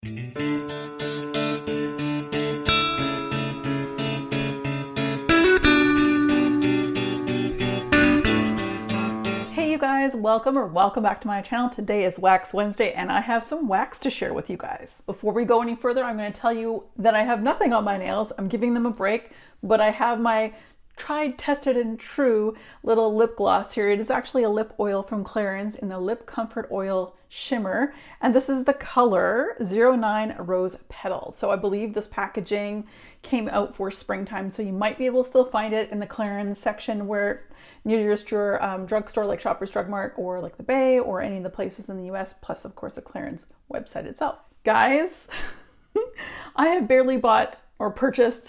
Hey you guys, welcome back to my channel. Today is Wax Wednesday and I have some wax to share with you guys. Before we go any further, I'm going to tell you that I have nothing on my nails. I'm giving them a break, but I have my tried, tested, and true little lip gloss here. It is actually a lip oil from Clarins in the Lip Comfort Oil Shimmer, and this is the color 09 Rose Petal. So I believe this packaging came out for springtime, so you might be able to still find it in the Clarins section where near your drugstore like Shoppers Drug Mart or like the Bay or any of the places in the US, plus of course the Clarins website itself. Guys, I have barely bought or purchased,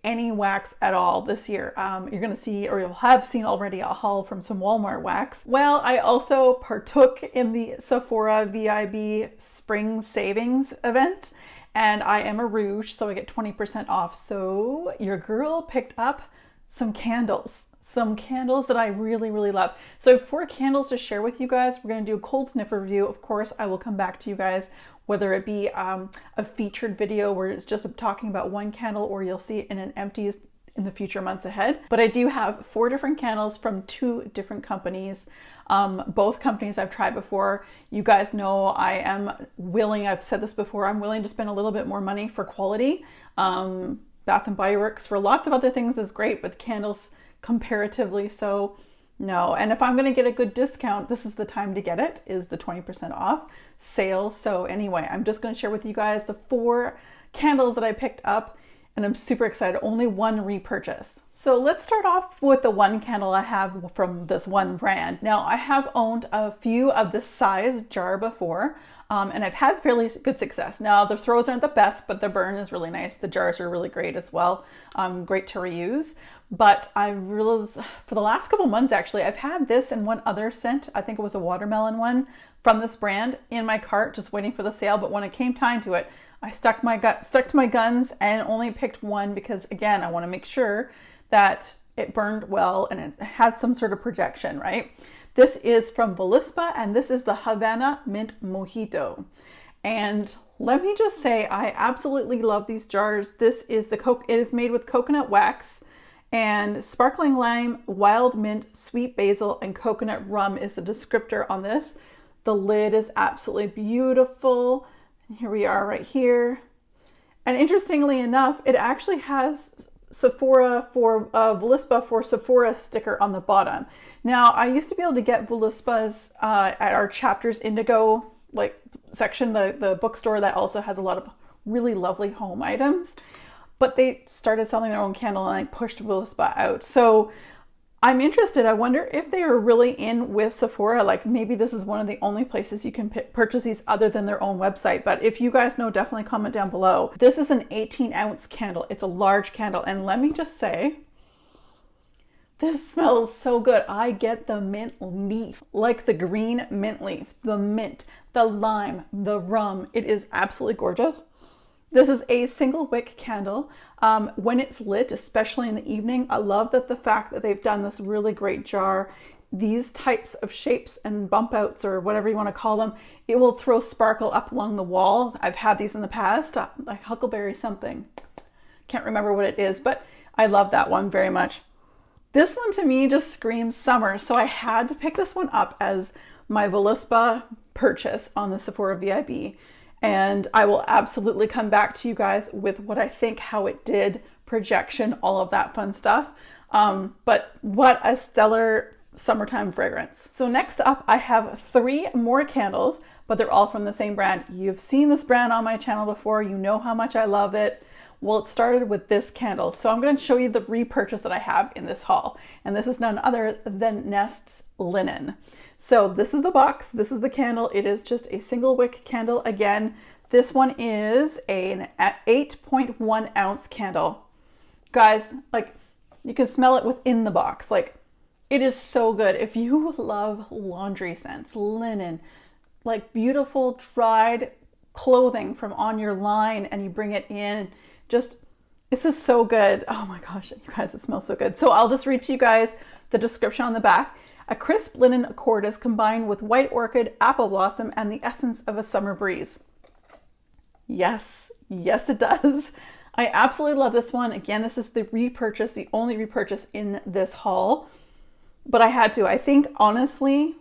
any wax at all this year. You're gonna see, or you'll have seen already, a haul from some Walmart wax. Well, I also partook in the Sephora VIB Spring Savings event, and I am a Rouge, so I get 20% off. So your girl picked up some candles that I really, really love. So 4 candles to share with you guys. We're gonna do a cold sniff review. Of course, I will come back to you guys, whether it be a featured video where it's just talking about one candle, or you'll see it in an empties in the future months ahead. But I do have 4 different candles from 2 different companies. Both companies I've tried before. You guys know I am willing, I've said this before, I'm willing to spend a little bit more money for quality. Bath and Body Works for lots of other things is great, but candles comparatively so no. And if I'm going to get a good discount, this is the time to get it, is the 20% off sale. So anyway, I'm just going to share with you guys the 4 candles that I picked up, and I'm super excited. Only 1 repurchase. So let's start off with the 1 candle I have from this one brand. Now, I have owned a few of this size jar before, and I've had fairly good success. Now, the throws aren't the best, but the burn is really nice. The jars are really great as well. Great to reuse. But I realized for the last couple months, actually, I've had this and one other scent. I think it was a watermelon one from this brand in my cart, just waiting for the sale. But when it came time to it, I stuck to my guns and only picked one because, again, I want to make sure that it burned well and it had some sort of projection, right? This is from Volispa, and this is the Havana Mint Mojito. And let me just say, I absolutely love these jars. This is it is made with coconut wax, and sparkling lime, wild mint, sweet basil, and coconut rum is the descriptor on this. The lid is absolutely beautiful. And here we are right here. And interestingly enough, it actually has Sephora for Volispa for Sephora sticker on the bottom. Now, I used to be able to get Volispa's at our Chapters Indigo section, the bookstore that also has a lot of really lovely home items. But they started selling their own candle and I pushed Volispa out. So I'm interested. I wonder if they are really in with Sephora. Like maybe this is one of the only places you can purchase these other than their own website. But if you guys know, definitely comment down below. This is an 18-ounce candle. It's a large candle. And let me just say, this smells so good. I get the mint leaf, like the green mint leaf, the mint, the lime, the rum. It is absolutely gorgeous. This is a single wick candle. When it's lit, especially in the evening, I love that the fact that they've done this really great jar. These types of shapes and bump outs, or whatever you want to call them, it will throw sparkle up along the wall. I've had these in the past, like Huckleberry something. Can't remember what it is, but I love that one very much. This one to me just screams summer, so I had to pick this one up as my Volispa purchase on the Sephora VIB. And I will absolutely come back to you guys with what I think, how it did, projection, all of that fun stuff. But what a stellar summertime fragrance. So next up, I have 3 more candles, but they're all from the same brand. You've seen this brand on my channel before. You know how much I love it. Well, it started with this candle. So I'm going to show you the repurchase that I have in this haul. And this is none other than Nest's Linen. So this is the box, this is the candle. It is just a single wick candle. Again, this one is an 8.1 ounce candle. Guys, like you can smell it within the box. Like it is so good. If you love laundry scents, linen, like beautiful dried clothing from on your line and you bring it in, just, this is so good. Oh my gosh, you guys, it smells so good. So I'll just read to you guys the description on the back. A crisp linen accord is combined with white orchid, apple blossom, and the essence of a summer breeze. Yes, yes it does. I absolutely love this one. Again, this is the repurchase, the only repurchase in this haul, but I had to. I think honestly,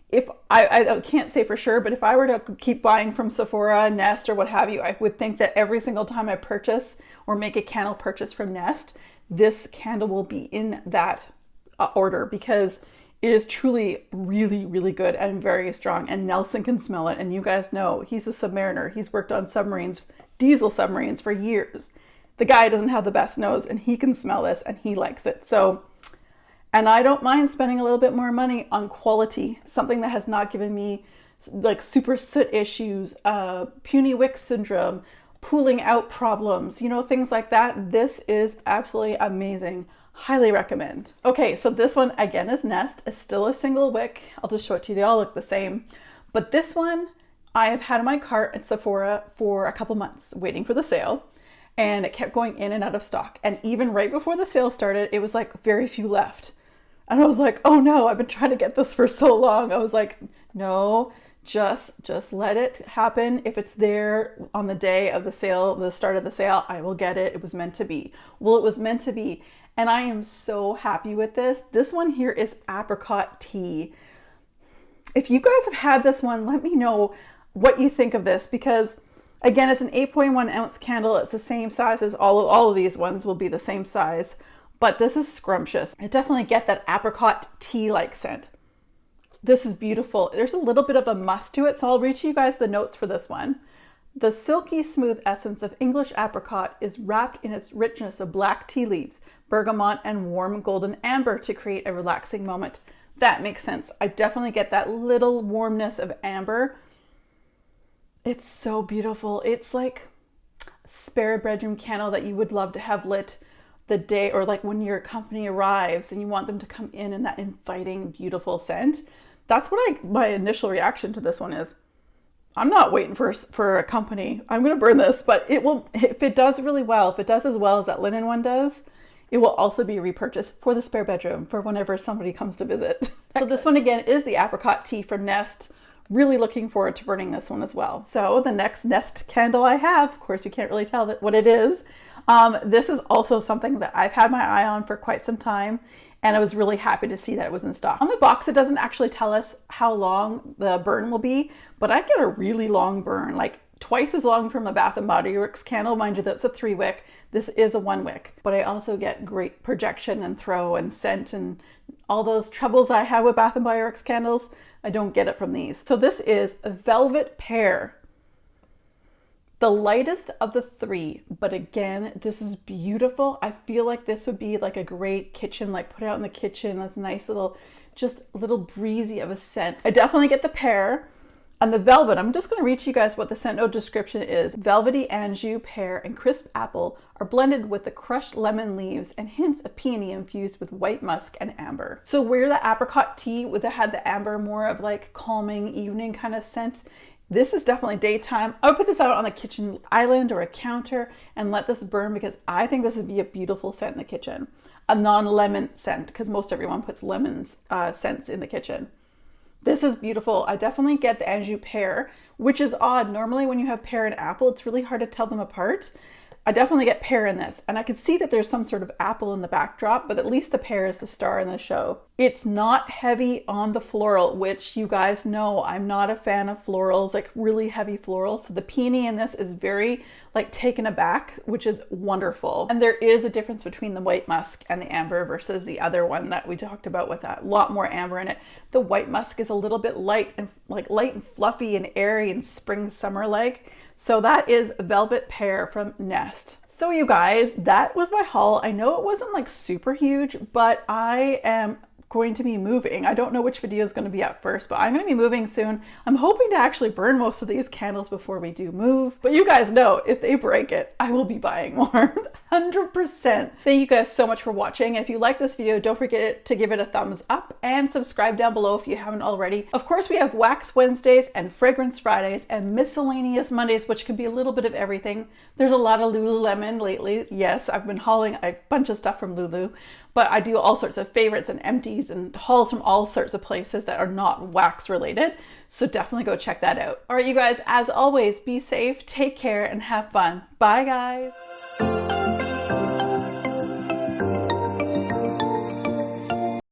if I can't say for sure, but if I were to keep buying from Sephora, Nest, or what have you, I would think that every single time I purchase or make a candle purchase from Nest, this candle will be in that order, because it is truly really, really good and very strong. And Nelson can smell it. And you guys know he's a submariner. He's worked on submarines, diesel submarines, for years. The guy doesn't have the best nose, and he can smell this and he likes it. So, and I don't mind spending a little bit more money on quality, something that has not given me like super soot issues, puny wick syndrome, pooling out problems, you know, things like that. This is absolutely amazing. Highly recommend. Okay, so this one again is Nest. It's still a single wick. I'll just show it to you. They all look the same. But this one I have had in my cart at Sephora for a couple months waiting for the sale, and it kept going in and out of stock. And even right before the sale started, it was like very few left. And I was like, oh no, I've been trying to get this for so long. I was like, no, just let it happen. If it's there on the day of the sale, the start of the sale, I will get it. It was meant to be. Well, it was meant to be. And I am so happy with this. This one here is apricot tea. If you guys have had this one, let me know what you think of this, because again, it's an 8.1 ounce candle. It's the same size as all of these ones will be the same size, but this is scrumptious. I definitely get that apricot tea-like scent. This is beautiful. There's a little bit of a musk to it, so I'll read to you guys the notes for this one. The silky smooth essence of English apricot is wrapped in its richness of black tea leaves, bergamot, and warm golden amber to create a relaxing moment. That makes sense. I definitely get that little warmness of amber. It's so beautiful. It's like a spare bedroom candle that you would love to have lit the day, or like when your company arrives and you want them to come in that inviting, beautiful scent. That's what my initial reaction to this one is. I'm not waiting for a company. I'm going to burn this, but it will, if it does really well, if it does as well as that linen one does, it will also be repurchased for the spare bedroom for whenever somebody comes to visit. So this one again is the apricot tea from Nest. Really looking forward to burning this one as well. So the next Nest candle I have, of course you can't really tell what it is. This is also something that I've had my eye on for quite some time, and I was really happy to see that it was in stock. On the box, it doesn't actually tell us how long the burn will be, but I get a really long burn, like twice as long from a Bath & Body Works candle. Mind you, that's a 3 wick. This is a 1 wick, but I also get great projection and throw and scent and all those troubles I have with Bath & Body Works candles. I don't get it from these. So this is a Velvet Pear. The lightest of the 3, but again, this is beautiful. I feel like this would be like a great kitchen, like put out in the kitchen. That's nice little, just a little breezy of a scent. I definitely get the pear. And the velvet, I'm just going to read to you guys what the scent note description is. Velvety Anjou, pear, and crisp apple are blended with the crushed lemon leaves and hints of peony infused with white musk and amber. So where the apricot tea would have had the amber, more of like calming evening kind of scent, this is definitely daytime. I would put this out on a kitchen island or a counter and let this burn, because I think this would be a beautiful scent in the kitchen. A non-lemon scent, because most everyone puts lemons scents in the kitchen. This is beautiful. I definitely get the Anjou pear, which is odd. Normally when you have pear and apple, it's really hard to tell them apart. I definitely get pear in this, and I can see that there's some sort of apple in the backdrop, but at least the pear is the star in the show. It's not heavy on the floral, which you guys know I'm not a fan of florals, like really heavy florals. So the peony in this is very like taken aback, which is wonderful. And there is a difference between the white musk and the amber versus the other one that we talked about with a lot more amber in it. The white musk is a little bit light and fluffy and airy and spring summer like. So that is Velvet Pear from Nest. So you guys, that was my haul. I know it wasn't like super huge, but I am going to be moving. I don't know which video is going to be up first, but I'm going to be moving soon. I'm hoping to actually burn most of these candles before we do move. But you guys know, if they break it, I will be buying more. 100%. Thank you guys so much for watching. If you like this video, don't forget to give it a thumbs up and subscribe down below if you haven't already. Of course, we have Wax Wednesdays and Fragrance Fridays and Miscellaneous Mondays, which can be a little bit of everything. There's a lot of Lululemon lately. Yes, I've been hauling a bunch of stuff from Lulu, but I do all sorts of favorites and empties and hauls from all sorts of places that are not wax related. So definitely go check that out. All right, you guys, as always, be safe, take care, and have fun. Bye, guys.